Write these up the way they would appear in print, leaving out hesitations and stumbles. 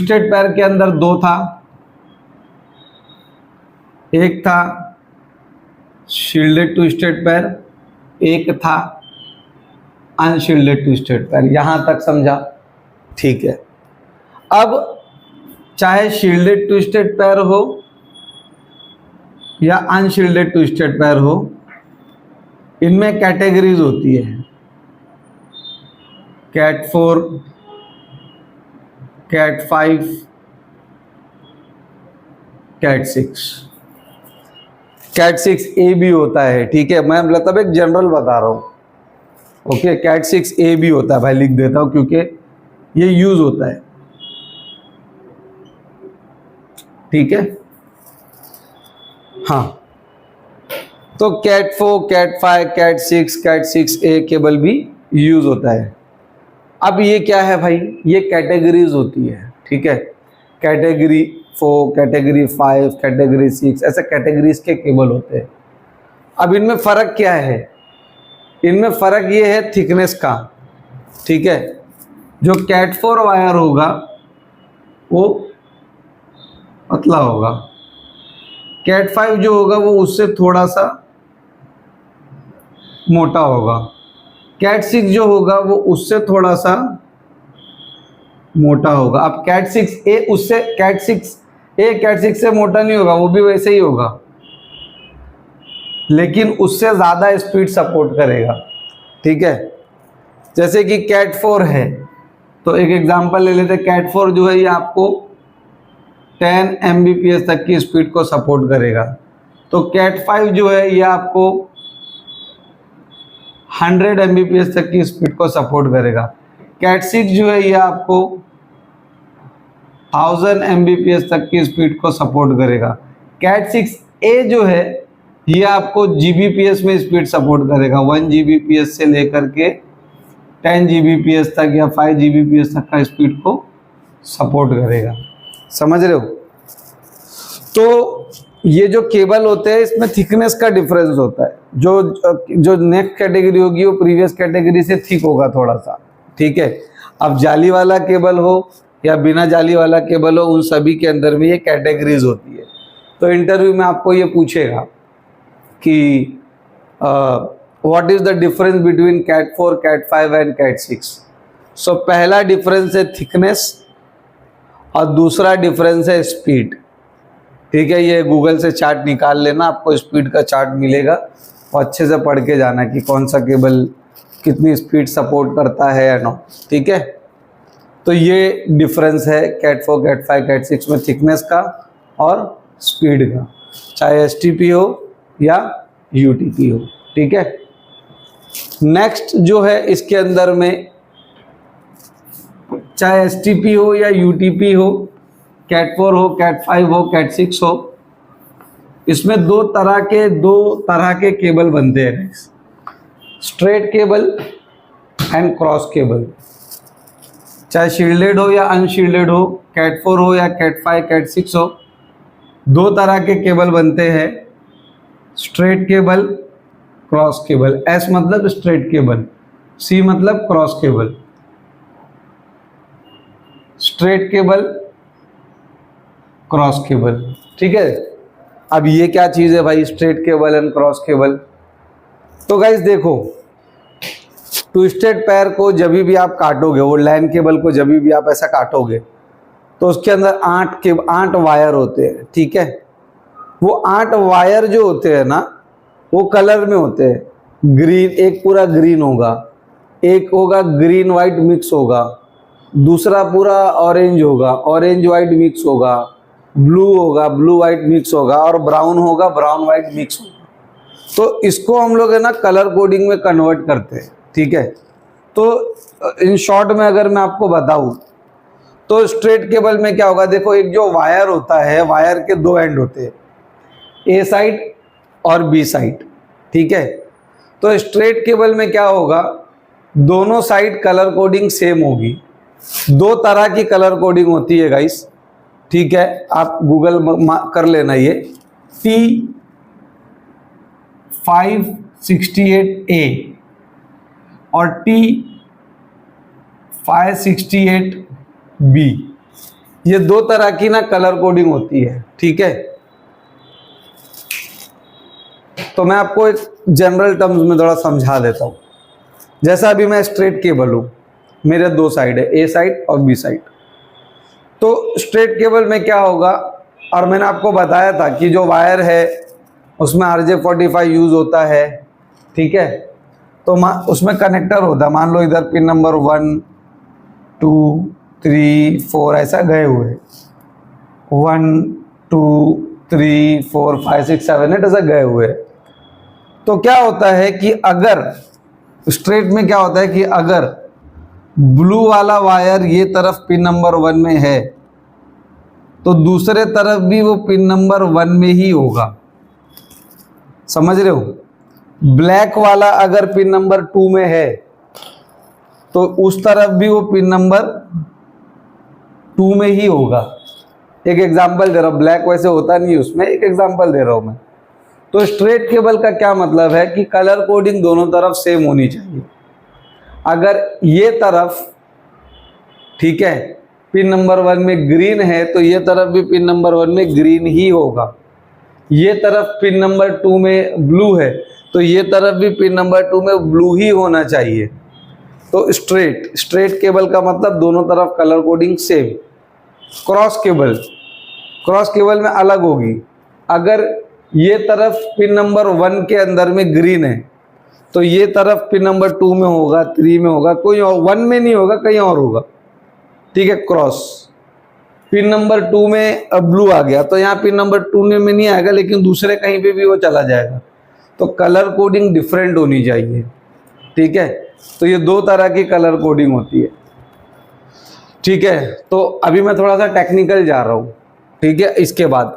Twisted पैर के अंदर दो था, एक था शील्डेड ट्विस्टेड पैर, एक था अनशील्डेड ट्विस्टेड पैर। यहां तक समझा? ठीक है। अब चाहे शील्डेड ट्विस्टेड पैर हो या अनशील्डेड ट्विस्टेड पैर हो, इनमें कैटेगरीज होती है, कैट 4, कैट 5, कैट 6। कैट 6 ए भी होता है, ठीक है, मैं मतलब एक जनरल बता रहा हूं। ओके, कैट 6 ए भी होता है भाई, लिख देता हूं क्योंकि ये यूज होता है, ठीक है। हाँ, तो cat 4, cat 5, cat 6, cat 6A cable भी यूज होता है। अब ये क्या है भाई, ये कैटेगरीज होती है, ठीक है। कैटेगरी 4, कैटेगरी 5, कैटेगरी 6, ऐसे कैटेगरीज के केबल होते हैं। अब इनमें फर्क क्या है? इनमें फर्क ये है थिकनेस का, ठीक है। जो कैट 4 वायर होगा वो पतला होगा, कैट 5 जो होगा वो उससे थोड़ा सा मोटा होगा, कैट 6 जो होगा वो उससे थोड़ा सा मोटा होगा। अब कैट 6A उससे कैट 6A कैट 6 से मोटा नहीं होगा, वो भी वैसे ही होगा, लेकिन उससे ज़्यादा स्पीड सपोर्ट करेगा, ठीक है। जैसे कि कैट 4 है, तो एक एग्जांपल ले लेते हैं। कैट 4 जो है ये आपको 10 Mbps तक की स्पीड को सपोर्ट करेगा। तो कैट 5 जो है ये आपको 100 Mbps तक की स्पीड को सपोर्ट करेगा। कैट 6 जो है ये आपको 1000 Mbps तक की स्पीड को सपोर्ट करेगा। कैट 6A जो है ये आपको Gbps में स्पीड सपोर्ट करेगा, 1 Gbps से लेकर के 10 Gbps तक या 5 Gbps तक का स्पीड को सपोर्ट करेगा। समझ रहे हो? तो ये जो केबल होते हैं इसमें थिकनेस का डिफरेंस होता है। जो नेक्स्ट कैटेगरी होगी वो प्रीवियस कैटेगरी से थिक होगा थोड़ा सा, ठीक है। अब जाली वाला केबल हो या बिना जाली वाला केबल हो, उन सभी के अंदर में ये कैटेगरीज होती है। तो इंटरव्यू में आपको ये पूछेगा कि what is the difference between cat 4, cat 5 and cat 6। So पहला डिफरेंस है थिकनेस और दूसरा डिफरेंस है स्पीड, ठीक है। ये गूगल से चार्ट निकाल लेना, आपको स्पीड का चार्ट मिलेगा और अच्छे से पढ़ के जाना कि कौन सा केबल कितनी स्पीड सपोर्ट करता है या नो, ठीक है। तो ये डिफरेंस है कैट 4, कैट 5, कैट 6 में थिकनेस का और स्पीड का, चाहे STP हो या UTP हो, ठीक है। नेक्स्ट जो है इसके अंदर में चाहे STP हो या UTP हो, कैट 4 हो, कैट 5 हो, कैट 6 हो, इसमें दो तरह के केबल बनते हैं, straight cable and cross cable. चाहे शील्डेड हो या अनशील्डेड हो, कैट 4 हो या कैट 5, कैट 6 हो, दो तरह के केबल बनते हैं, straight cable, cross cable. S मतलब स्ट्रेट केबल, C मतलब cross cable. Straight cable, cross cable, ठीक है। अब ये क्या चीज़ है भाई, straight cable and cross cable? तो गाइस देखो, ट्विस्टेड पैर को जब भी आप काटोगे, वो लाइन केबल को जब भी आप ऐसा काटोगे तो उसके अंदर 8 वायर होते हैं, ठीक है। वो 8 वायर जो होते हैं ना, वो कलर में होते हैं। ग्रीन, एक पूरा ग्रीन होगा, एक होगा ग्रीन वाइट मिक्स होगा, दूसरा पूरा ऑरेंज होगा, ऑरेंज वाइट मिक्स होगा, ब्लू होगा, ब्लू वाइट मिक्स होगा, और ब्राउन होगा, ब्राउन वाइट मिक्स होगा। तो इसको हम लोग है ना कलर कोडिंग में कन्वर्ट करते हैं, ठीक है। तो इन शॉर्ट में अगर मैं आपको बताऊं तो स्ट्रेट केबल में क्या होगा, देखो एक जो वायर होता है, वायर के दो एंड होते हैं, A साइड और B साइड, ठीक है। तो स्ट्रेट केबल में क्या होगा, दोनों साइड कलर कोडिंग सेम होगी। दो तरह की कलर कोडिंग होती है गाइस, ठीक है। आप गूगल कर लेना, ये T568A और T568B, ये दो तरह की ना कलर कोडिंग होती है, ठीक है। तो मैं आपको एक जनरल टर्म्स में थोड़ा समझा देता हूँ। जैसा अभी मैं स्ट्रेट केबल हूँ, मेरे दो साइड है, ए साइड और बी साइड। तो स्ट्रेट केबल में क्या होगा, और मैंने आपको बताया था कि जो वायर है उसमें RJ45 यूज होता है, ठीक है। तो उसमें कनेक्टर होता है, मान लो इधर पिन नंबर 1 2 3 4 ऐसा गए हुए, 1 2 3 4 5 6 7 8 ऐसा गए हुए। तो क्या होता है कि अगर स्ट्रेट में क्या होता है कि अगर ब्लू वाला वायर ये तरफ पिन नंबर 1 में है तो दूसरे तरफ भी वो पिन नंबर 1 में ही होगा, समझ रहे हो। ब्लैक वाला अगर पिन नंबर 2 में है तो उस तरफ भी वो पिन नंबर 2 में ही होगा। एक एग्जांपल दे रहा हूँ, ब्लैक वैसे होता नहीं है उसमें, एक एग्जांपल दे रहा हूँ मैं। तो स्ट्रेट केबल का क्या मतलब है कि कलर कोडिंग दोनों तरफ सेम होनी चाहिए। अगर ये तरफ, ठीक है, पिन नंबर 1 में ग्रीन है तो ये तरफ भी पिन नंबर 1 में ग्रीन ही होगा। ये तरफ पिन नंबर 2 में ब्लू है तो ये तरफ भी पिन नंबर 2 में ब्लू ही होना चाहिए। तो स्ट्रेट केबल का मतलब दोनों तरफ colour coding same. Cross cable में अलग होगी। अगर ये तरफ पिन नंबर 1 के अंदर में ग्रीन है तो ये तरफ पिन नंबर 2 में होगा, 3 में होगा, कोई और 1 में नहीं होगा, कहीं और होगा, ठीक है। क्रॉस पिन नंबर 2 में अब ब्लू आ गया तो यहाँ पिन नंबर 2 में नहीं आएगा, लेकिन दूसरे कहीं पे भी वो चला जाएगा। तो कलर कोडिंग डिफरेंट होनी चाहिए, ठीक है। तो ये दो तरह की कलर कोडिंग होती है, ठीक है। तो अभी मैं थोड़ा सा टेक्निकल जा रहा हूँ, ठीक है। इसके बाद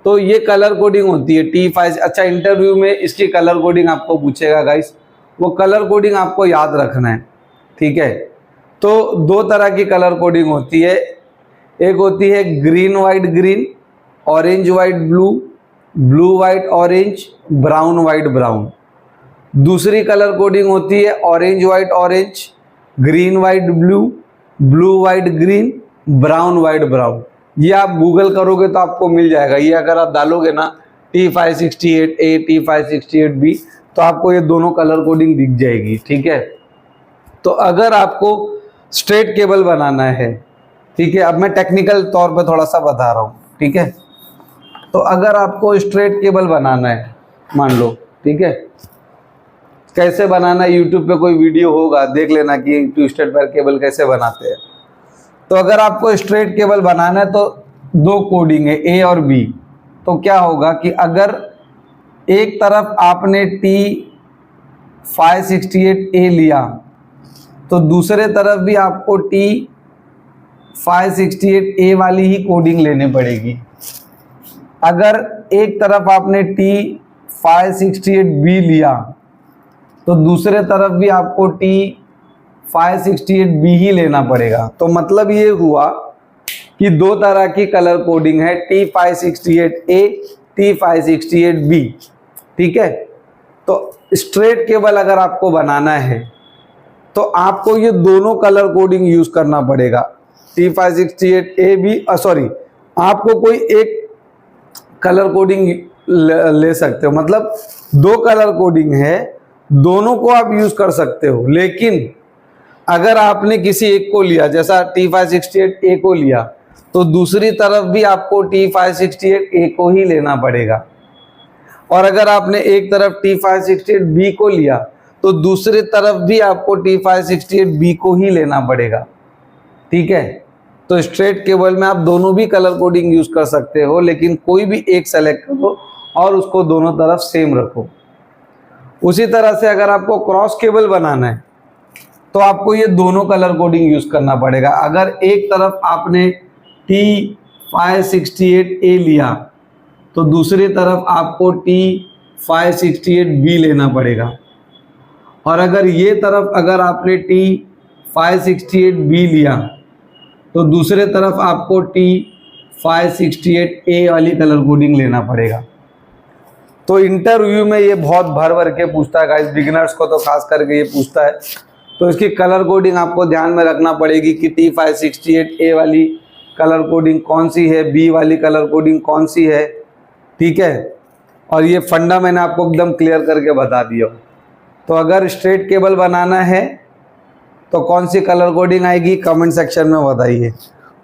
तो ये कलर कोडिंग होती है T5। अच्छा, इंटरव्यू में इसकी कलर कोडिंग आपको पूछेगा गाइस, वो कलर कोडिंग आपको याद रखना है, ठीक है। तो दो तरह की कलर कोडिंग होती है, एक होती है green white green, orange white blue, blue white orange, brown white brown. दूसरी कलर कोडिंग होती है orange white orange, green white blue, blue white green, brown white brown. ये आप गूगल करोगे तो आपको मिल जाएगा। ये अगर आप डालोगे ना T568A T568B तो आपको ये दोनों कलर कोडिंग दिख जाएगी, ठीक है। तो अगर आपको स्ट्रेट केबल बनाना है, ठीक है, अब मैं टेक्निकल तौर पे थोड़ा सा बता रहा हूँ, ठीक है। तो अगर आपको स्ट्रेट केबल बनाना है, मान लो, ठीक है, कैसे बनाना है, यूट्यूब पे कोई वीडियो होगा, देख लेना कि ट्विस्टेड वायर केबल कैसे बनाते हैं। तो अगर आपको स्ट्रेट केबल बनाना है तो दो कोडिंग है, ए और बी। तो क्या होगा कि अगर एक तरफ आपने T568A लिया तो दूसरे तरफ भी आपको T568A वाली ही कोडिंग लेनी पड़ेगी। अगर एक तरफ आपने T568B लिया तो दूसरे तरफ भी आपको T568B ही लेना पड़ेगा। तो मतलब ये हुआ कि दो तरह की कलर कोडिंग है, T568A T568B, ठीक है। तो स्ट्रेट केबल अगर आपको बनाना है तो आपको ये दोनों कलर कोडिंग यूज करना पड़ेगा। T568AB सॉरी, आपको कोई एक कलर कोडिंग ले सकते हो, मतलब दो कलर कोडिंग है, दोनों को आप यूज कर सकते हो। लेकिन अगर आपने किसी एक को लिया, जैसा T568A को लिया, तो दूसरी तरफ भी आपको T568A को ही लेना पड़ेगा। और अगर आपने एक तरफ T568B को लिया तो दूसरी तरफ भी आपको T568B को ही लेना पड़ेगा, ठीक है। तो स्ट्रेट केबल में आप दोनों भी कलर कोडिंग यूज कर सकते हो, लेकिन कोई भी एक सेलेक्ट करो और उसको दोनों तरफ सेम रखो। उसी तरह से अगर आपको क्रॉस केबल बनाना है तो आपको ये दोनों कलर कोडिंग यूज करना पड़ेगा। अगर एक तरफ आपने T568A लिया तो दूसरी तरफ आपको T568B लेना पड़ेगा। और अगर ये तरफ अगर आपने T568B लिया तो दूसरे तरफ आपको T568A वाली कलर कोडिंग लेना पड़ेगा। तो इंटरव्यू में ये बहुत भर भर के पूछता है गाइस, बिगिनर्स को तो खास करके ये पूछता है। तो इसकी कलर कोडिंग आपको ध्यान में रखना पड़ेगी कि T568A वाली कलर कोडिंग कौन सी है, बी वाली कलर कोडिंग कौन सी है, ठीक है। और ये फंडा मैंने आपको एकदम क्लियर करके बता दिया। तो अगर स्ट्रेट केबल बनाना है तो कौन सी कलर कोडिंग आएगी, कमेंट सेक्शन में बताइए।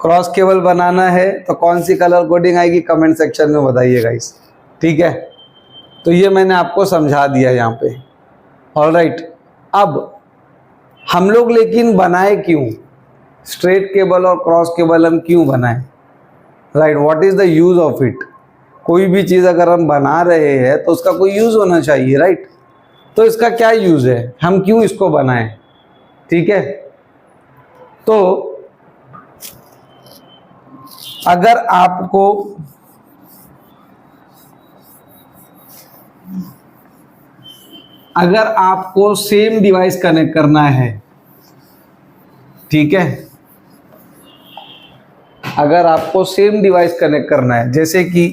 क्रॉस केबल बनाना है तो कौन सी कलर कोडिंग आएगी, कमेंट सेक्शन में बताइए गाइस, ठीक है। तो ये मैंने आपको समझा दिया यहाँ पे। ऑलराइट, अब हम लोग लेकिन बनाए क्यों स्ट्रेट केबल और क्रॉस केबल, हम क्यों बनाए, right, what is the use of it. कोई भी चीज़ अगर हम बना रहे हैं तो उसका कोई यूज़ होना चाहिए, राइट। तो इसका क्या यूज़ है, हम क्यों इसको बनाएं, ठीक है। तो अगर आपको सेम डिवाइस कनेक्ट करना है, ठीक है, अगर आपको सेम डिवाइस कनेक्ट करना है, जैसे कि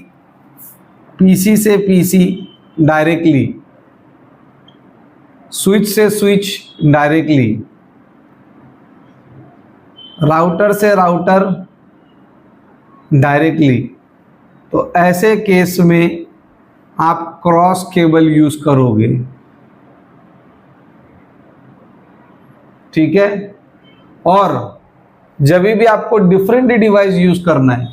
पीसी से पीसी डायरेक्टली, स्विच से स्विच डायरेक्टली, राउटर से राउटर डायरेक्टली, तो ऐसे केस में आप क्रॉस केबल यूज करोगे, ठीक है। और जब भी आपको डिफरेंट डिवाइस यूज करना है,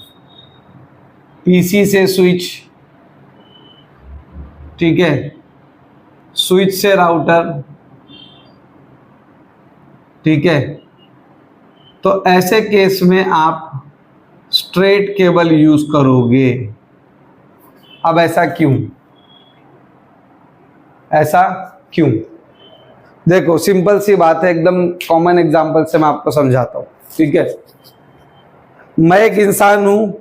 पीसी से स्विच, ठीक है, स्विच से राउटर, ठीक है, तो ऐसे केस में आप स्ट्रेट केबल यूज करोगे। अब ऐसा क्यों, ऐसा क्यों, देखो सिंपल सी बात है, एकदम कॉमन एग्जांपल से मैं आपको समझाता हूं, ठीक है। मैं एक इंसान हूं,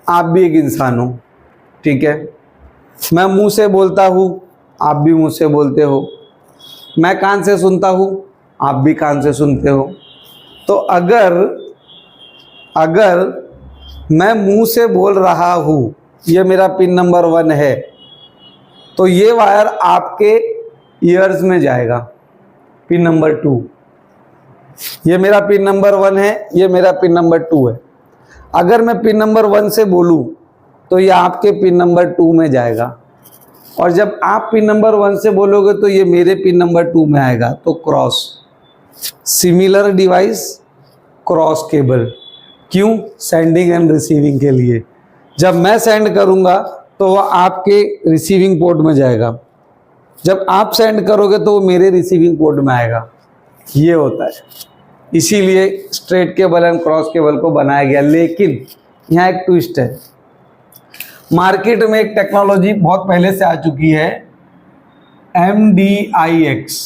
आप भी एक इंसान हो, ठीक है। मैं मुंह से बोलता हूं, आप भी मुंह से बोलते हो। मैं कान से सुनता हूं, आप भी कान से सुनते हो। तो अगर मैं मुंह से बोल रहा हूं, ये मेरा पिन नंबर 1 है, तो ये वायर आपके ईयर्स में जाएगा, पिन नंबर 2। ये मेरा पिन नंबर 1 है, ये मेरा पिन नंबर 2 है। अगर मैं पिन नंबर 1 से बोलूं तो ये आपके पिन नंबर 2 में जाएगा, और जब आप पिन नंबर 1 से बोलोगे तो ये मेरे पिन नंबर 2 में आएगा। तो cross, similar device, cross cable, क्यों, सेंडिंग एंड रिसीविंग के लिए। जब मैं सेंड करूंगा तो वह आपके रिसीविंग पोर्ट में जाएगा, जब आप सेंड करोगे तो वो मेरे रिसीविंग पोर्ट में आएगा। ये होता है, इसीलिए straight cable and cross cable को बनाया गया। लेकिन यहाँ एक ट्विस्ट है, मार्केट में एक टेक्नोलॉजी बहुत पहले से आ चुकी है, MDIX।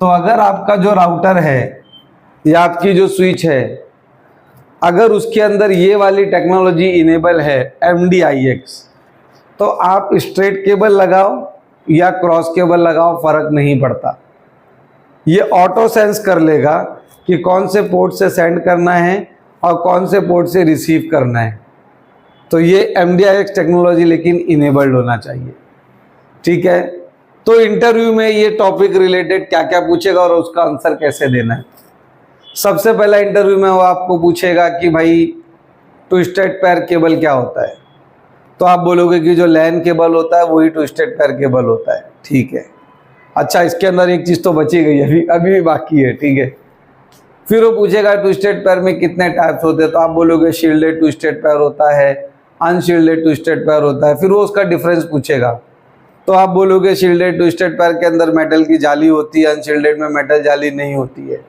तो अगर आपका जो राउटर है या आपकी जो स्विच है, अगर उसके अंदर ये वाली टेक्नोलॉजी इनेबल है MDIX, तो आप स्ट्रेट केबल लगाओ या क्रॉस केबल लगाओ, फर्क नहीं पड़ता। ये ऑटो सेंस कर लेगा कि कौन से पोर्ट से सेंड करना है और कौन से पोर्ट से रिसीव करना है। तो ये MDIX टेक्नोलॉजी लेकिन इनेबल्ड होना चाहिए, ठीक है। तो इंटरव्यू में ये टॉपिक रिलेटेड क्या क्या पूछेगा और उसका आंसर कैसे देना है। सबसे पहला इंटरव्यू में वो आपको पूछेगा कि भाई ट्विस्टेड पेयर केबल क्या होता है, तो आप बोलोगे कि जो लैन केबल होता है वही ट्विस्टेड पेयर केबल होता है, ठीक है। अच्छा, इसके अंदर एक चीज़ तो बची गई है, अभी भी बाकी है, ठीक है। फिर वो पूछेगा ट्विस्टेड पेयर में कितने टाइप्स होते हैं, तो आप बोलोगे शील्डेड ट्विस्टेड पेयर होता है, अनशील्डेड ट्विस्टेड पेयर होता है। फिर वो उसका डिफरेंस पूछेगा, तो आप बोलोगे शील्डेड ट्विस्टेड पेयर के अंदर मेटल की जाली होती है, अनशील्डेड में मेटल जाली नहीं होती है।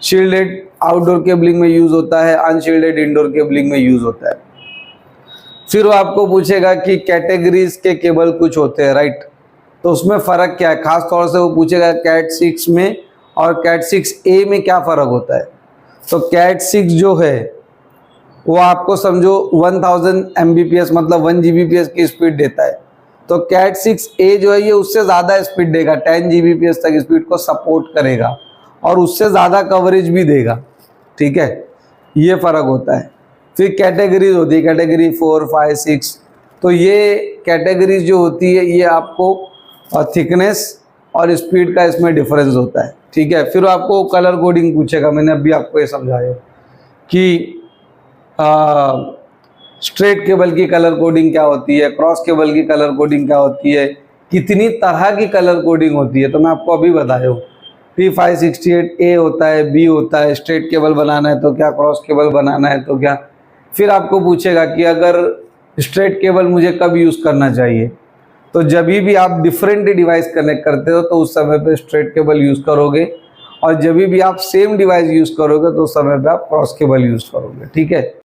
शील्डेड आउटडोर केबलिंग में यूज़ होता है, अनशील्डेड इंडोर केबलिंग में यूज़ होता है। फिर वो आपको पूछेगा कि कैटेगरीज के केबल कुछ होते हैं, राइट, तो उसमें फ़र्क क्या है। खास तौर से वो पूछेगा कैट 6 में और कैट 6A में क्या फ़र्क होता है। तो कैट 6 जो है वो आपको समझो 1000 Mbps मतलब 1 Gbps की स्पीड देता है। तो कैट 6A जो है ये उससे ज़्यादा स्पीड देगा, 10 Gbps तक स्पीड को सपोर्ट करेगा और उससे ज़्यादा कवरेज भी देगा, ठीक है। ये फ़र्क होता है। फिर कैटेगरीज होती है, कैटेगरी 4, 5, 6। तो ये कैटेगरीज जो होती है ये आपको थिकनेस और स्पीड का इसमें डिफरेंस होता है, ठीक है। फिर आपको कलर कोडिंग पूछेगा, मैंने अभी आपको ये समझाया। कि स्ट्रेट केबल की कलर कोडिंग क्या होती है, क्रॉस केबल की कलर कोडिंग क्या होती है, कितनी तरह की कलर कोडिंग होती है। तो मैं आपको अभी बताया हूँ, P568A होता है, B होता है, स्ट्रेट केबल बनाना है तो क्या, क्रॉस केबल बनाना है तो क्या। फिर आपको पूछेगा कि अगर स्ट्रेट केबल मुझे कब यूज़ करना चाहिए, तो जब भी आप डिफरेंट डिवाइस कनेक्ट करते हो तो उस समय पे स्ट्रेट केबल यूज़ करोगे, और जब भी आप सेम डिवाइस यूज़ करोगे तो उस समय पे आप क्रॉस केबल यूज़ करोगे। ठीक है।